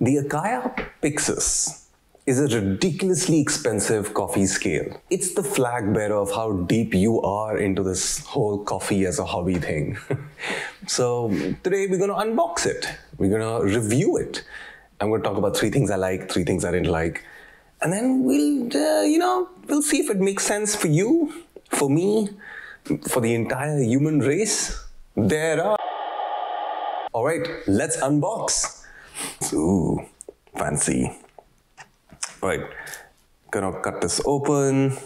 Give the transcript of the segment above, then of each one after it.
The Acaia Pyxis is a ridiculously expensive coffee scale. It's the flag bearer of how deep you are into this whole coffee as a hobby thing. So today we're going to unbox it. We're going to review it. I'm going to talk about 3 things I like, 3 things I didn't like. And then we'll see if it makes sense for you, for me, for the entire human race. All right, let's unbox. Ooh, fancy. All right, gonna cut this open.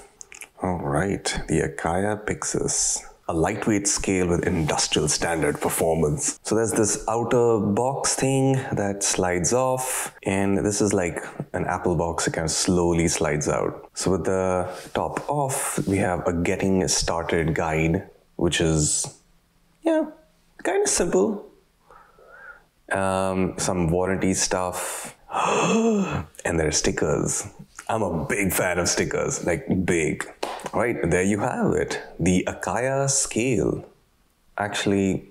All right, the Acaia Pyxis, a lightweight scale with industrial standard performance. So there's this outer box thing that slides off, and this is like an Apple box. It kind of slowly slides out. So with the top off, we have a getting started guide, which is, kind of simple. Some warranty stuff. And there are stickers. I'm a big fan of stickers, like big. All right, there you have it. The Acaia scale. Actually,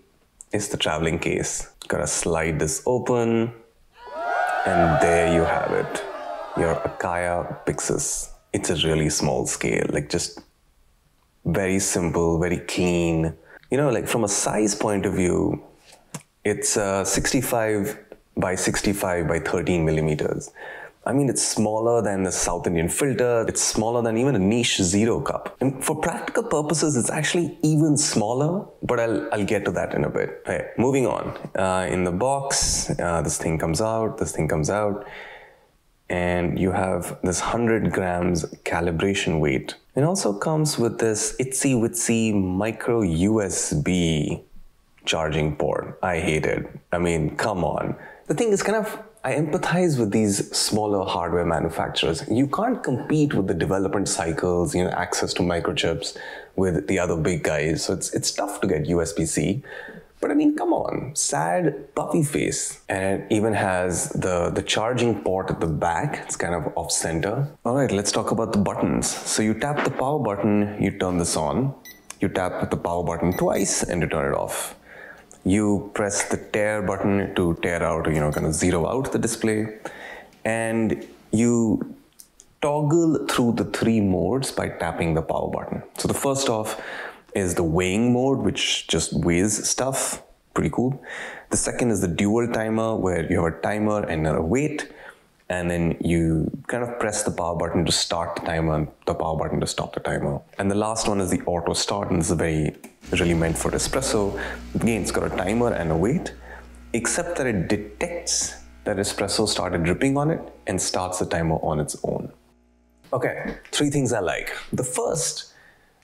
it's the traveling case. Gotta slide this open. And there you have it. Your Acaia Pyxis. It's a really small scale, like just very simple, very clean. You know, like from a size point of view, it's 65 by 65 by 13 millimeters. I mean, it's smaller than the South Indian filter. It's smaller than even a niche zero cup. And for practical purposes, it's actually even smaller, but I'll get to that in a bit. Okay, moving on. In the box, this thing comes out, and you have this 100 grams calibration weight. It also comes with this itsy micro USB charging port. I hate it. I mean, come on. The thing is I empathize with these smaller hardware manufacturers. You can't compete with the development cycles, access to microchips with the other big guys. So it's tough to get USB-C. But I mean, come on, sad puffy face. And it even has the charging port at the back. It's kind of off center. All right, let's talk about the buttons. So you tap the power button, you turn this on. You tap the power button twice and you turn it off. You press the tear button to tear out, kind of zero out the display. And you toggle through the 3 modes by tapping the power button. So the first off is the weighing mode, which just weighs stuff. Pretty cool. The second is the dual timer, where you have a timer and a weight. And then you kind of press the power button to start the timer and the power button to stop the timer. And the last one is the auto start, and this is really meant for espresso. Again, it's got a timer and a weight, except that it detects that espresso started dripping on it and starts the timer on its own. Okay, 3 things I like. The first,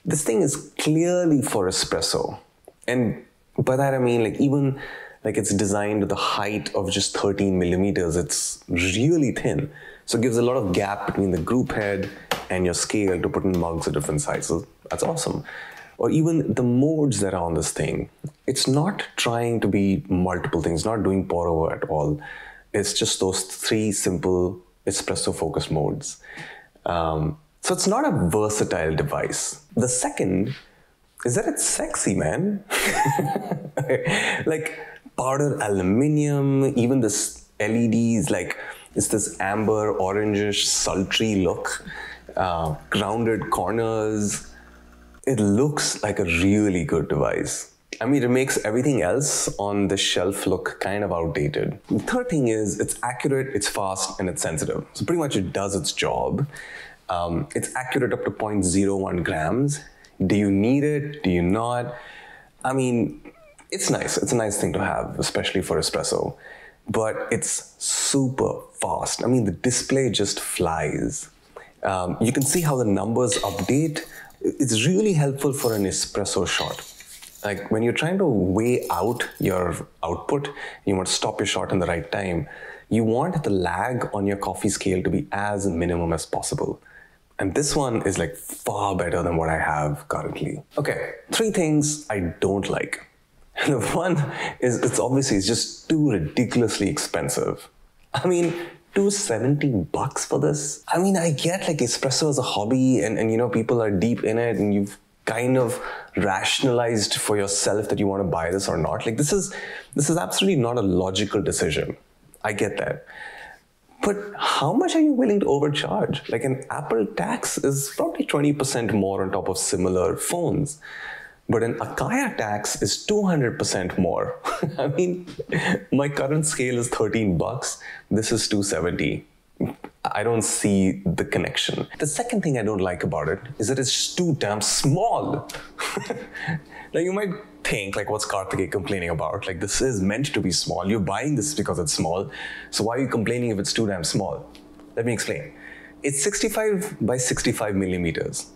this thing is clearly for espresso. And by that I mean it's designed to the height of just 13 millimeters. It's really thin. So it gives a lot of gap between the group head and your scale to put in mugs of different sizes. That's awesome. Or even the modes that are on this thing. It's not trying to be multiple things, not doing pour over at all. It's just those 3 simple espresso focused modes. So it's not a versatile device. The second is that it's sexy, man. Like powder aluminium, even this LEDs, it's this amber, orangish, sultry look, grounded corners. It looks like a really good device. I mean, it makes everything else on the shelf look kind of outdated. The third thing is it's accurate, it's fast, and it's sensitive. So pretty much it does its job. It's accurate up to 0.01 grams. Do you need it? Do you not? I mean, it's nice. It's a nice thing to have, especially for espresso. But it's super fast. I mean, the display just flies. You can see how the numbers update. It's really helpful for an espresso shot. Like when you're trying to weigh out your output, you want to stop your shot in the right time, you want the lag on your coffee scale to be as minimum as possible. And this one is far better than what I have currently. Okay, 3 things I don't like. The one is it's just too ridiculously expensive. I mean, $270 for this? I mean, I get espresso as a hobby and people are deep in it and you've kind of rationalized for yourself that you want to buy this or not. This is absolutely not a logical decision. I get that. But how much are you willing to overcharge? Like an Apple tax is probably 20% more on top of similar phones. But an Acaia tax is 200% more. I mean, my current scale is 13 bucks. This is 270. I don't see the connection. The second thing I don't like about it is that it's too damn small. Now you might think, like, what's Karthikeya complaining about? Like, this is meant to be small. You're buying this because it's small. So why are you complaining if it's too damn small? Let me explain. It's 65 by 65 millimeters.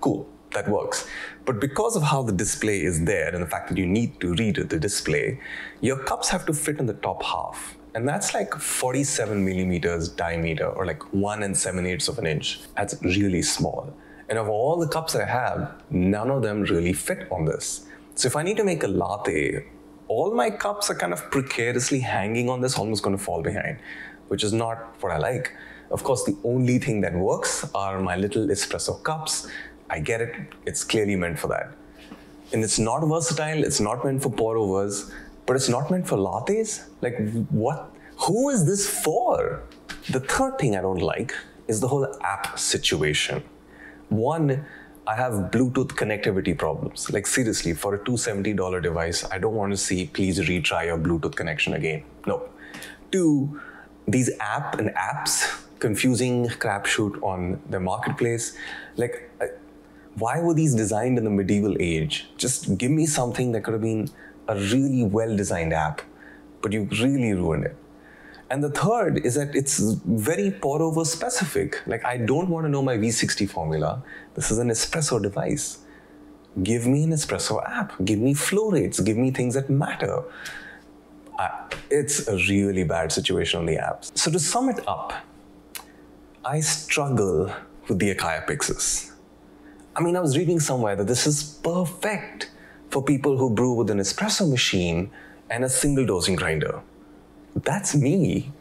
Cool, that works. But because of how the display is there and the fact that you need to read the display, your cups have to fit in the top half. And that's like 47 millimeters diameter, or like 1 7/8 of an inch. That's really small. And of all the cups I have, none of them really fit on this. So if I need to make a latte, all my cups are kind of precariously hanging on this, almost going to fall behind, which is not what I like. Of course, the only thing that works are my little espresso cups. I get it. It's clearly meant for that. And it's not versatile. It's not meant for pour-overs, but it's not meant for lattes. Like, what? Who is this for? The third thing I don't like is the whole app situation. One, I have Bluetooth connectivity problems. Like, seriously, for a $270 device, I don't want to see, please retry your Bluetooth connection again. No. Two, these apps, confusing crapshoot on the marketplace. Like, why were these designed in the medieval age? Just give me something that could have been a really well-designed app, but you really ruined it. And the third is that it's very pour-over specific. Like, I don't want to know my V60 formula. This is an espresso device. Give me an espresso app. Give me flow rates. Give me things that matter. It's a really bad situation on the apps. So to sum it up, I struggle with the Acaia Pyxis. I mean, I was reading somewhere that this is perfect for people who brew with an espresso machine and a single dosing grinder. That's me.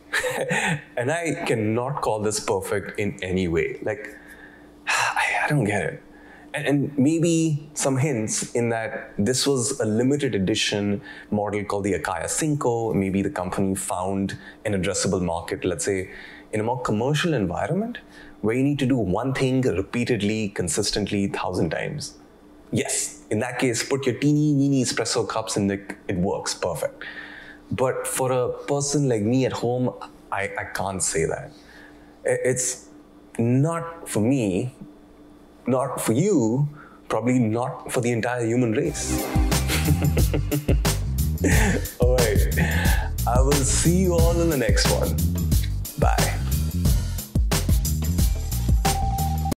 And I cannot call this perfect in any way. Like, I don't get it. And maybe some hints in that this was a limited edition model called the Acaia Cinco. Maybe the company found an addressable market, let's say, in a more commercial environment where you need to do one thing repeatedly, consistently, 1,000 times. Yes, in that case, put your teeny weenie espresso cups in it works perfect. But for a person like me at home, I can't say that. It's not for me, not for you, probably not for the entire human race. All right, I will see you all in the next one. Bye.